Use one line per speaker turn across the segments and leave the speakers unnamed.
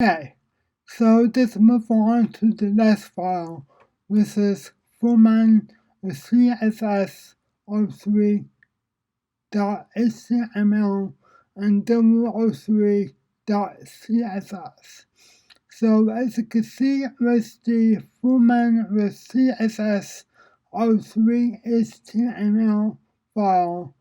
Okay, so let's move on to the next file, which is format CSS03.html and w03.css. So as you can see with the format with CSS03.html file,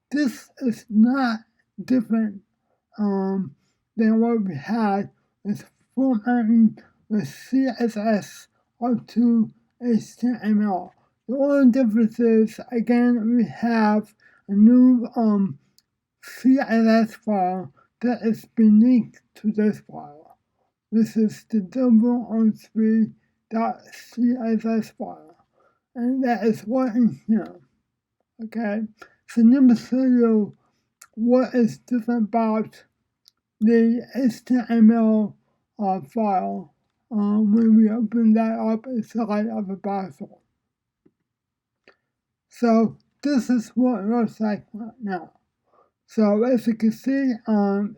this is not different than what we had with formatting with CSS up to HTML. The only difference is, again, we have a new CSS file that is unique to this file. This is the w03.css file, and that is what in here. Okay, so let me show you what is different about the HTML file when we open that up inside of a browser. So this is what it looks like right now. So as you can see,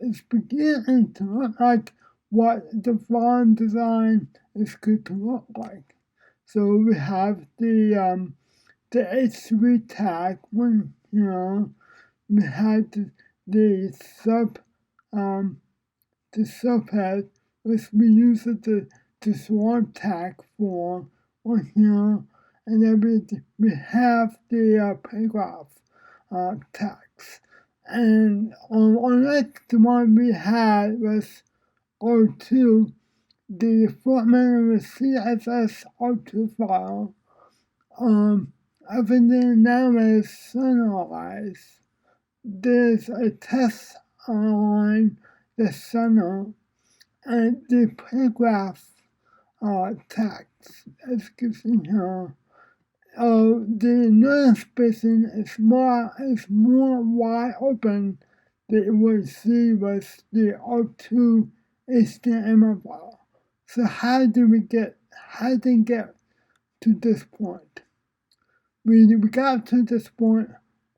it's beginning to look like what the font design is going to look like. So we have the H3 tag when we had the subhead, which we use the swarm tag for on here, and then we have the paragraph tags. And unlike the one we had with O2, the format of the CSS O2 file, everything now is centralized. There's a text line, the center, and the paragraph text, as you can see here. The non-spacing is more wide open than you would see with the O2 HTML file. So how did we get to this point? We got to this point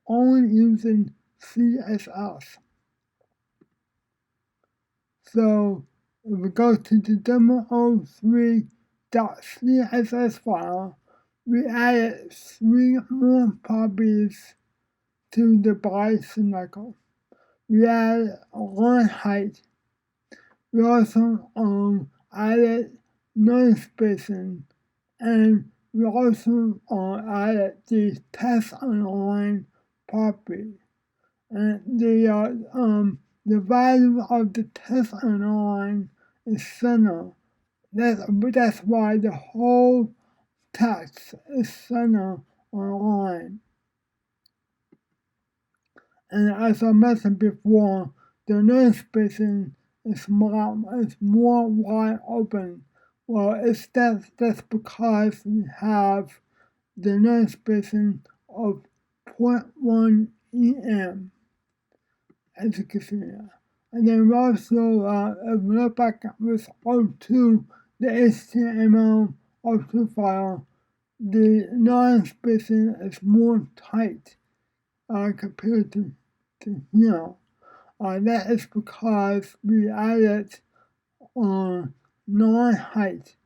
only using CSS. So if we go to the demo03.css file, we added 3 more properties to the body cycle. We added a line height. We also added non-spacing, and we also added the text align property. And the value of the text align is center. That's why the whole text is center align. And as I mentioned before, the non-spacing is more wide open. Well, that's because we have the non-spacing of 0.1 em, as you can see here. And then we also, if we look back at this O2, the HTML O2 file, the non-spacing is more tight compared to here. That is because we added non-height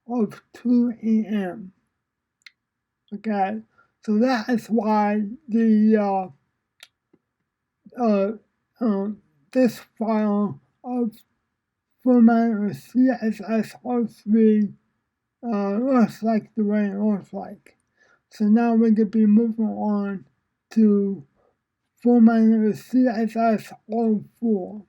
of 2 em. Okay, so that is why the this file of format CSS03 looks like the way it looks like. So now we're going to be moving on to formatting CSS04.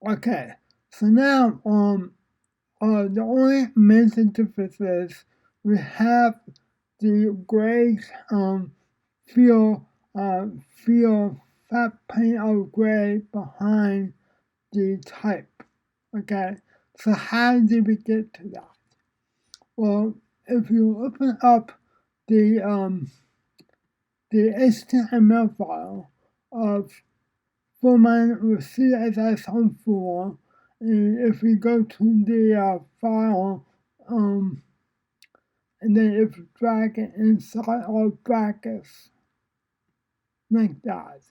Okay, so now the only major difference is we have the gray fill fat paint of gray behind the type. Okay, so how did we get to that? Well, if you open up the HTML file of format with CSS04, And if we go to the file, and then if we drag it inside our brackets, like that.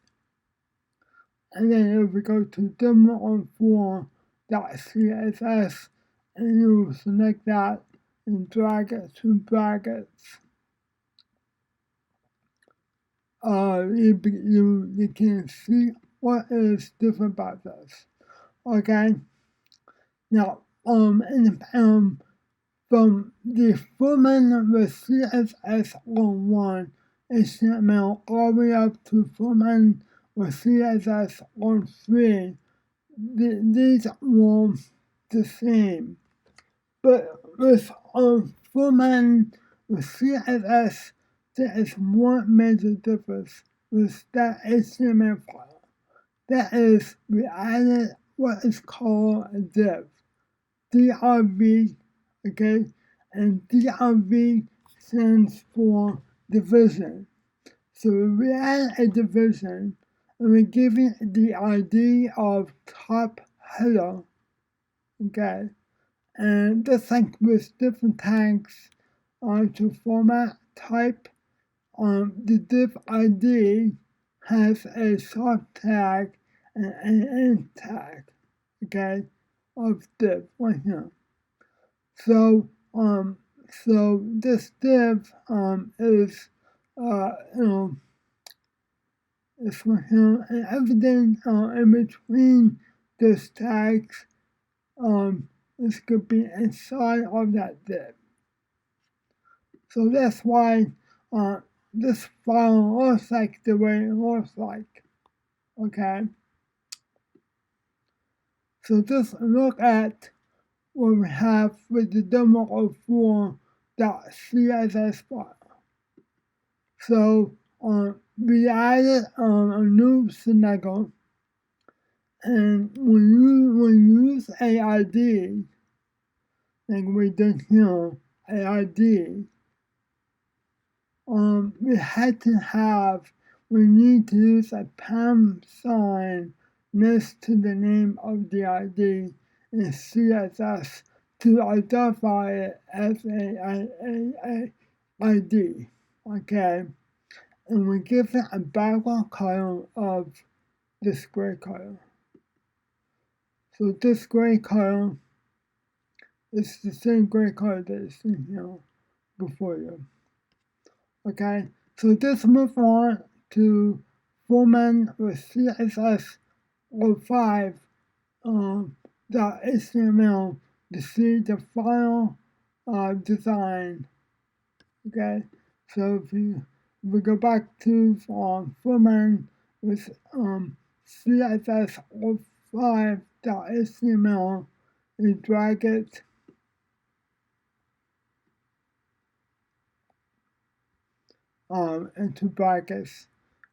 And then if we go to demo.form.css and you select that and drag it to brackets, you can see what is different about this. Okay. Now, from the Fullman with CSS1 HTML all the way up to Fullman with CSS3, these were the same. But with Fullman with CSS, there is one major difference with that HTML file. That is, we added what is called a div. DRV, okay, and DRV stands for division. So we add a division and we give it the ID of top header, okay, and just like with different tags to format type, the div ID has a soft tag and an end tag, okay, of div right here. So this div is is for him, and everything in between those tags is could be inside of that div. So that's why this file looks like the way it looks like. Okay. So just look at what we have with the demo.4.css file. So we added a new snaggle, and when you use AID, like we did here, AID, we need to use a pound sign next to the name of the ID in CSS to identify it as a ID, okay? And we give it a background color of this gray color. So this gray color is the same gray color that is in here before you. Okay, so just move on to Fullman with CSS05 .html to see the final design. Okay, so if we go back to Fullman with CSS05.html, you drag it into brackets,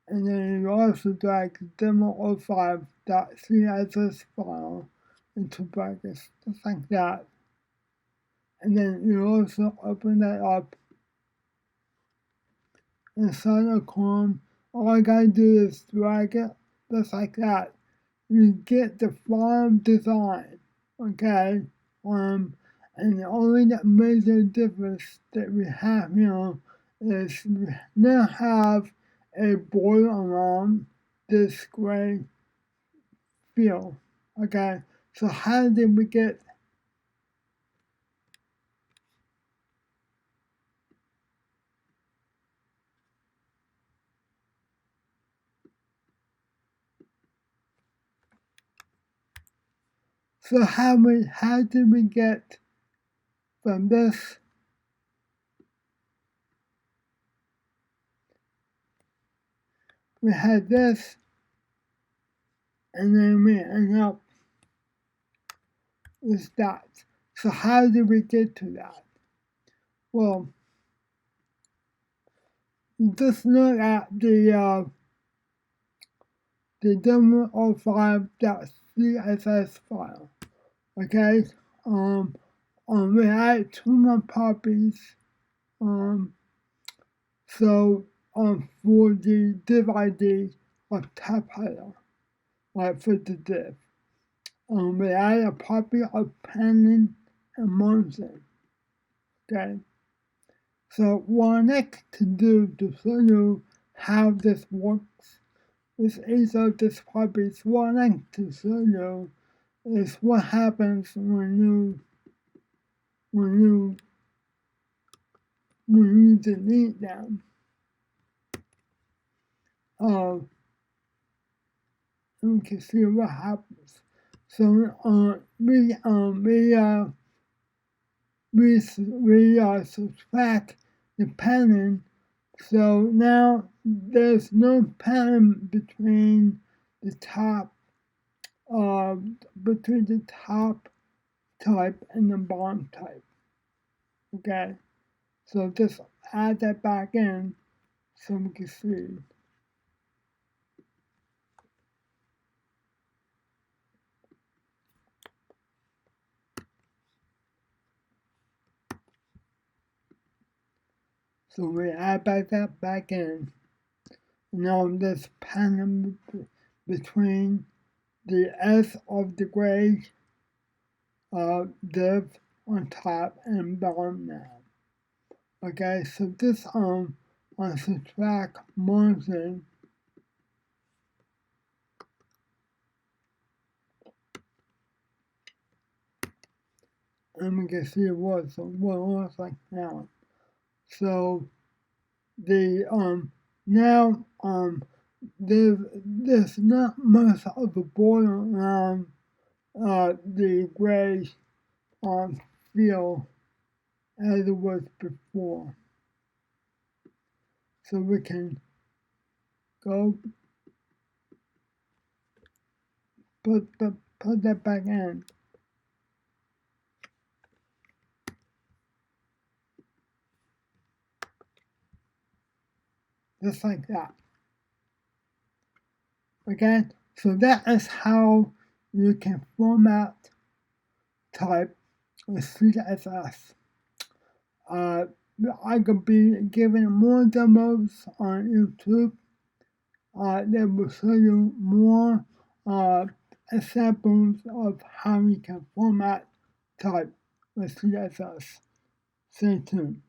and then you also drag demo05.css file into brackets, just like that. And then you also open that up inside of Chrome. All I gotta do is drag it just like that. You get the final design, okay? And the only major difference that we have here is we now have a border around this gray field, okay? So how did we get how did we get from this we had this, and then we end up with that. So how did we get to that? Well, just look at the demo05.css file. Okay, we had 2 more properties. So for the div ID of top header, like for the div. we add a property of pending and margin. Okay. So what next to do to show you how this works with each of these properties, what next to show you is what happens when you delete them. And we can see what happens. So we subtract the pattern. So now there's no pattern between the top type and the bottom type. Okay, so just add that back in so we can see. So we add that back in. Now this pattern between the S of the grade div on top and bottom now. Okay, so this on subtract margin. And we can see what it looks like now. So the now there's not much of a border around the gray field as it was before. So we can go put that back in. Just like that. Okay, so that is how you can format type with CSS. I could be giving more demos on YouTube that will show you more examples of how you can format type with CSS. Stay tuned.